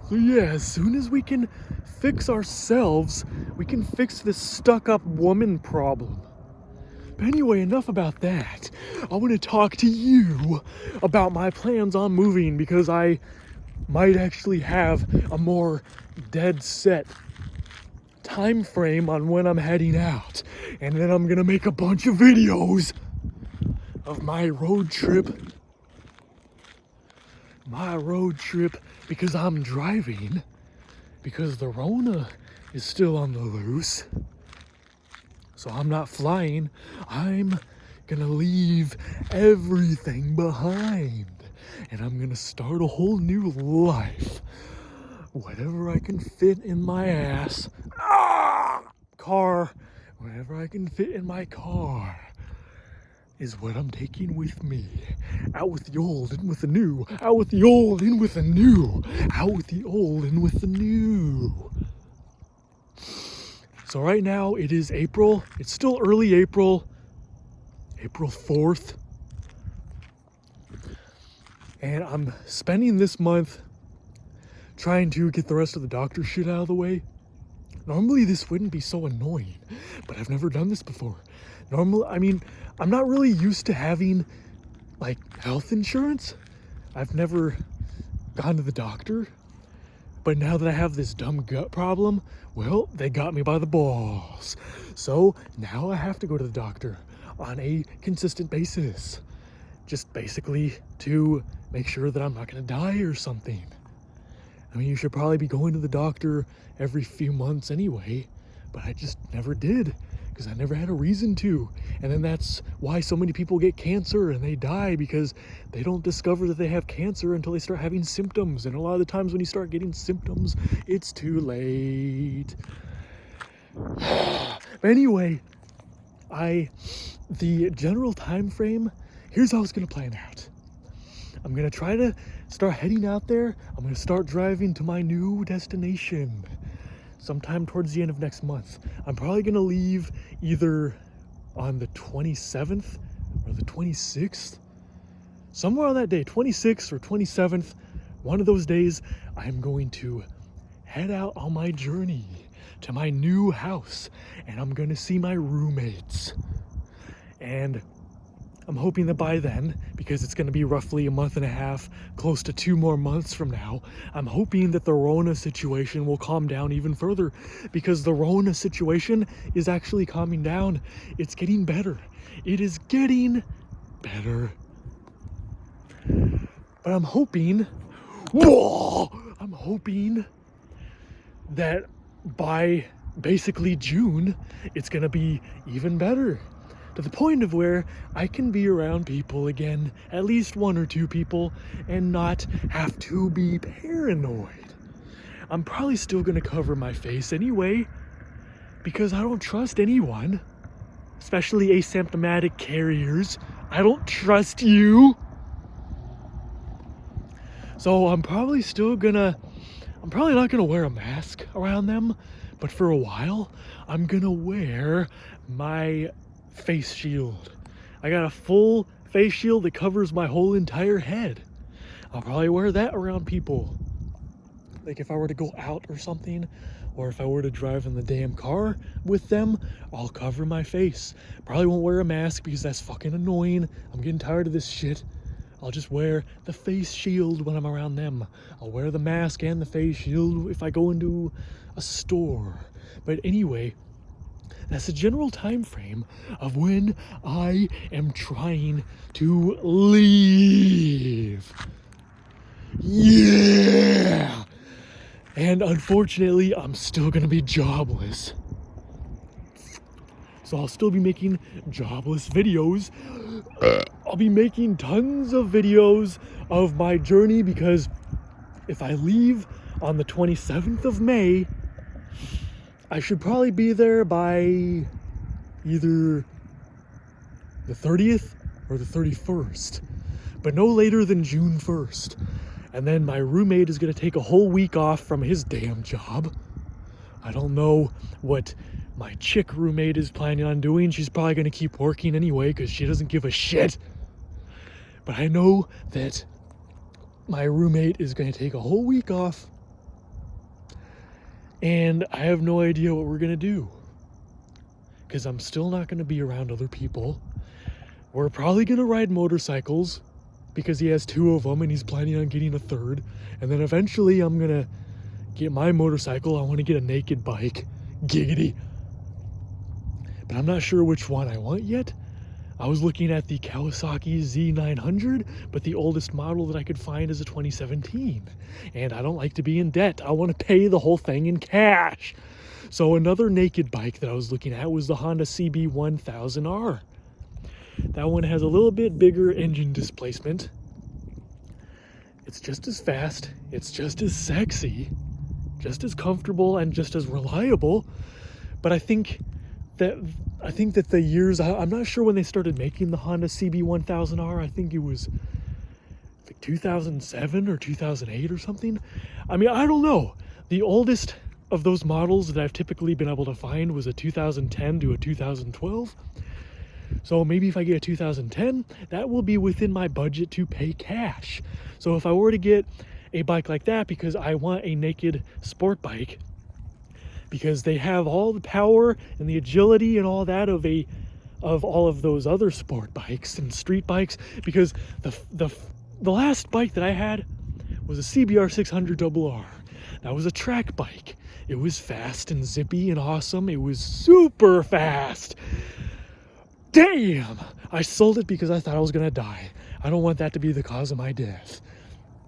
So yeah, as soon as we can fix ourselves, we can fix this stuck-up woman problem. But anyway, enough about that. I want to talk to you about my plans on moving, because I might actually have a more dead set time frame on when I'm heading out. And then I'm gonna make a bunch of videos of my road trip. Because I'm driving, because the Rona is still on the loose. So I'm not flying. I'm gonna leave everything behind. And I'm gonna start a whole new life. Whatever I can fit in my ass. Car. Whatever I can fit in my car is what I'm taking with me. Out with the old, in with the new. Out with the old, in with the new. Out with the old, in with the new. So right now it is April. It's still early April. April 4th. And I'm spending this month trying to get the rest of the doctor shit out of the way. Normally this wouldn't be so annoying, but I've never done this before. I'm not really used to having like health insurance. I've never gone to the doctor, but now that I have this dumb gut problem, well, they got me by the balls. So now I have to go to the doctor on a consistent basis, just basically to make sure that I'm not gonna die or something. I mean, you should probably be going to the doctor every few months anyway, but I just never did, because I never had a reason to. And then that's why so many people get cancer and they die, because they don't discover that they have cancer until they start having symptoms. And a lot of the times when you start getting symptoms, it's too late. But anyway, the general time frame, here's how it's gonna plan out. I'm gonna try to start heading out there. I'm gonna start driving to my new destination sometime towards the end of next month. I'm probably gonna leave either on the 27th or the 26th. Somewhere on that day, 26th or 27th, one of those days, I'm going to head out on my journey to my new house, and I'm gonna see my roommates. And I'm hoping that by then, because it's going to be roughly a month and a half, close to 2 more months from now, I'm hoping that the Rona situation will calm down even further, because the Rona situation is actually calming down. It's getting better. It is getting better. But I'm hoping that by basically June, it's going to be even better. To the point of where I can be around people again, at least 1 or 2 people, and not have to be paranoid. I'm probably still gonna cover my face anyway, because I don't trust anyone, especially asymptomatic carriers. I don't trust you. So I'm probably not gonna wear a mask around them, but for a while, I'm gonna wear my face shield. I got a full face shield that covers my whole entire head. I'll probably wear that around people. Like if I were to go out or something, or if I were to drive in the damn car with them, I'll cover my face. Probably won't wear a mask because that's fucking annoying. I'm getting tired of this shit. I'll just wear the face shield when I'm around them. I'll wear the mask and the face shield if I go into a store. But anyway, that's the general time frame of when I am trying to leave. Yeah! And unfortunately, I'm still gonna be jobless. So I'll still be making jobless videos. I'll be making tons of videos of my journey, because if I leave on the 27th of May, I should probably be there by either the 30th or the 31st, but no later than June 1st. And then my roommate is gonna take a whole week off from his damn job. I don't know what my chick roommate is planning on doing. She's probably gonna keep working anyway, because she doesn't give a shit. But I know that my roommate is gonna take a whole week off And I have no idea what we're gonna do, because I'm still not gonna be around other people. We're probably gonna ride motorcycles, because he has 2 of them and he's planning on getting a 3rd. And then eventually I'm gonna get my motorcycle. I want to get a naked bike. Giggity. But I'm not sure which one I want yet. I was looking at the Kawasaki Z900, but the oldest model that I could find is a 2017. And I don't like to be in debt. I want to pay the whole thing in cash. So another naked bike that I was looking at was the Honda CB1000R. That one has a little bit bigger engine displacement. It's just as fast, it's just as sexy, just as comfortable, and just as reliable. But I think that the years, I'm not sure when they started making the Honda CB1000R. I think it was like 2007 or 2008 or something. I mean, I don't know. The oldest of those models that I've typically been able to find was a 2010 to a 2012. So maybe if I get a 2010, that will be within my budget to pay cash. So if I were to get a bike like that, because I want a naked sport bike, because they have all the power and the agility and all that of all of those other sport bikes and street bikes, because the last bike that I had was a CBR 600RR. That was a track bike. It was fast and zippy and awesome. It was super fast. Damn! I sold it because I thought I was gonna die. I don't want that to be the cause of my death.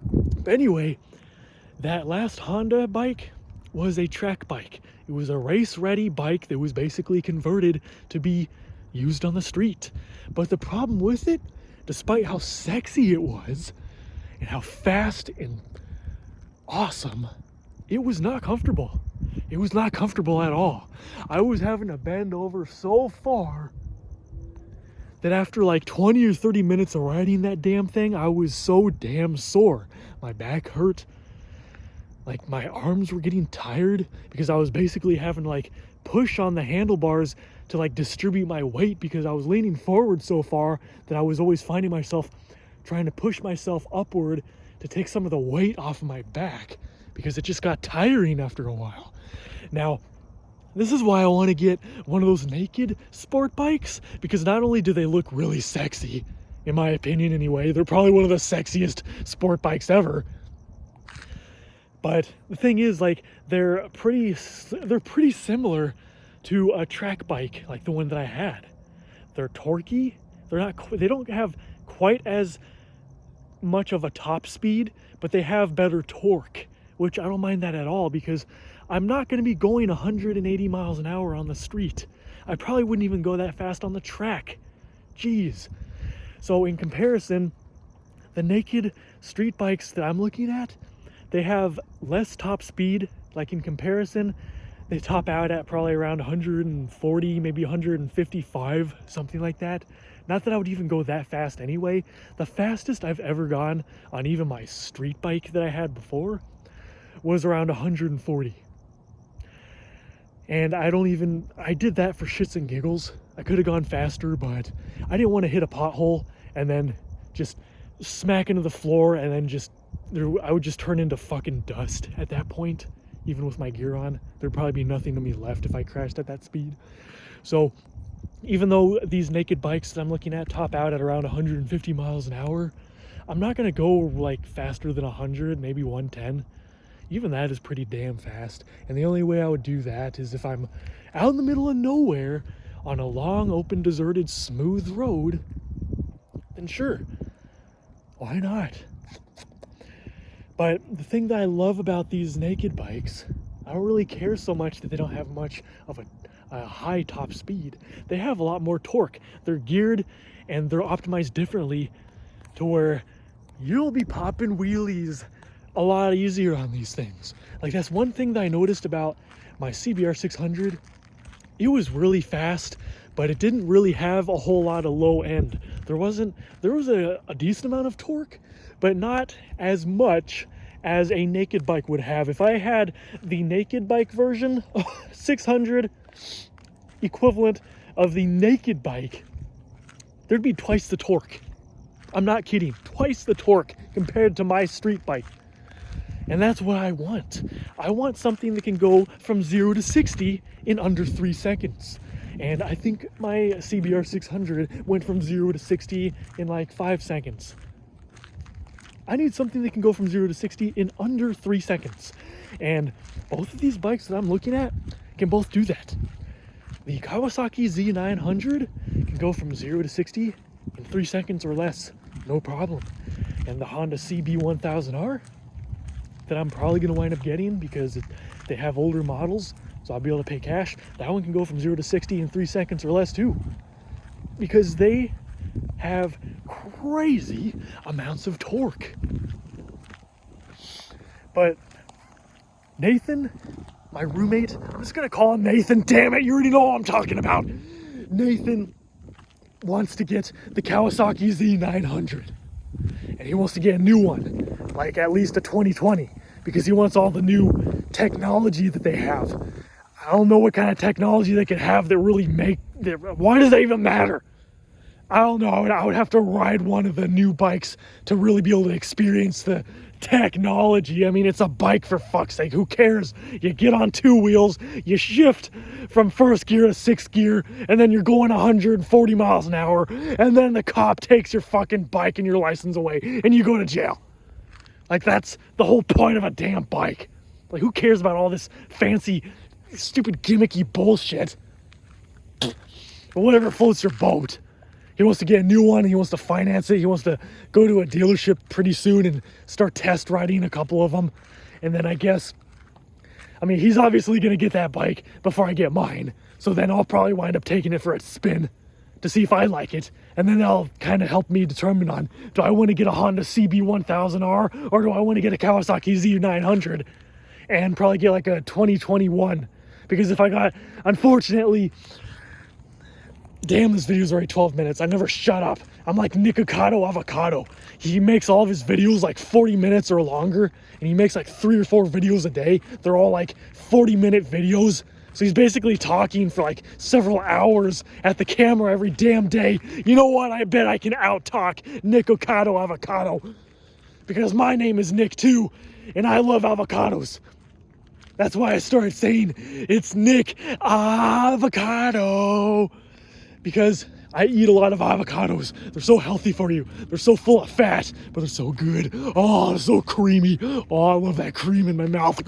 But anyway, that last Honda bike was a track bike. It was a race-ready bike that was basically converted to be used on the street. But the problem with it, despite how sexy it was and how fast and awesome, it was not comfortable. It was not comfortable at all. I was having to bend over so far that after like 20 or 30 minutes of riding that damn thing, I was so damn sore. My back hurt. Like my arms were getting tired because I was basically having to like push on the handlebars to like distribute my weight, because I was leaning forward so far that I was always finding myself trying to push myself upward to take some of the weight off of my back, because it just got tiring after a while. Now, this is why I want to get one of those naked sport bikes, because not only do they look really sexy, in my opinion anyway, they're probably one of the sexiest sport bikes ever. But the thing is, like, they're pretty similar to a track bike, like the one that I had. They're torquey. They don't have quite as much of a top speed, but they have better torque, which I don't mind that at all, because I'm not going to be going 180 miles an hour on the street. I probably wouldn't even go that fast on the track. Jeez. So in comparison, the naked street bikes that I'm looking at, they have less top speed. Like in comparison, they top out at probably around 140, maybe 155, something like that. Not that I would even go that fast anyway. The fastest I've ever gone on even my street bike that I had before was around 140. And I did that for shits and giggles. I could have gone faster, but I didn't want to hit a pothole and then just smack into the floor, and then I would just turn into fucking dust at that point. Even with my gear on, there'd probably be nothing of me left if I crashed at that speed. So even though these naked bikes that I'm looking at top out at around 150 miles an hour, I'm not going to go like faster than 100, maybe 110. Even that is pretty damn fast. And the only way I would do that is if I'm out in the middle of nowhere on a long, open, deserted, smooth road, then sure, why not? But the thing that I love about these naked bikes, I don't really care so much that they don't have much of a high top speed. They have a lot more torque. They're geared and they're optimized differently to where you'll be popping wheelies a lot easier on these things. Like, that's one thing that I noticed about my CBR 600. It was really fast, but it didn't really have a whole lot of low end. There was a decent amount of torque, but not as much as a naked bike would have. If I had the naked bike version, 600 equivalent of the naked bike, there'd be twice the torque. I'm not kidding, twice the torque compared to my street bike. And that's what I want. I want something that can go from 0 to 60 in under 3 seconds. And I think my CBR 600 went from 0 to 60 in like 5 seconds. I need something that can go from 0 to 60 in under 3 seconds. And both of these bikes that I'm looking at can both do that. The Kawasaki Z900 can go from 0 to 60 in 3 seconds or less, no problem. And the Honda CB1000R that I'm probably going to wind up getting because they have older models, so I'll be able to pay cash, that one can go from 0 to 60 in 3 seconds or less too. Because they have crazy amounts of torque. But Nathan, my roommate, I'm just gonna call him Nathan, damn it, you already know what I'm talking about. Nathan wants to get the Kawasaki Z900. And he wants to get a new one, like at least a 2020, because he wants all the new technology that they have. I don't know what kind of technology they could have that really why does that even matter? I don't know. I would have to ride one of the new bikes to really be able to experience the technology. I mean, it's a bike, for fuck's sake. Who cares? You get on 2 wheels, you shift from first gear to 6th gear, and then you're going 140 miles an hour, and then the cop takes your fucking bike and your license away, and you go to jail. Like, that's the whole point of a damn bike. Like, who cares about all this fancy, stupid, gimmicky bullshit? But whatever floats your boat. He wants to get a new one. He wants to finance it. He wants to go to a dealership pretty soon and start test riding a couple of them. And then he's obviously going to get that bike before I get mine. So then I'll probably wind up taking it for a spin to see if I like it. And then that'll kind of help me determine on, do I want to get a Honda CB1000R or do I want to get a Kawasaki Z900 and probably get like a 2021? Because unfortunately, damn, this video's already 12 minutes. I never shut up. I'm like Nikocado Avocado. He makes all of his videos like 40 minutes or longer, and he makes like 3 or 4 videos a day. They're all like 40-minute videos. So he's basically talking for like several hours at the camera every damn day. You know what? I bet I can out-talk Nikocado Avocado. Because my name is Nick too, and I love avocados. That's why I started saying it's Nick Avocado. Because I eat a lot of avocados. They're so healthy for you. They're so full of fat, but they're so good. Oh, they're so creamy. Oh, I love that cream in my mouth.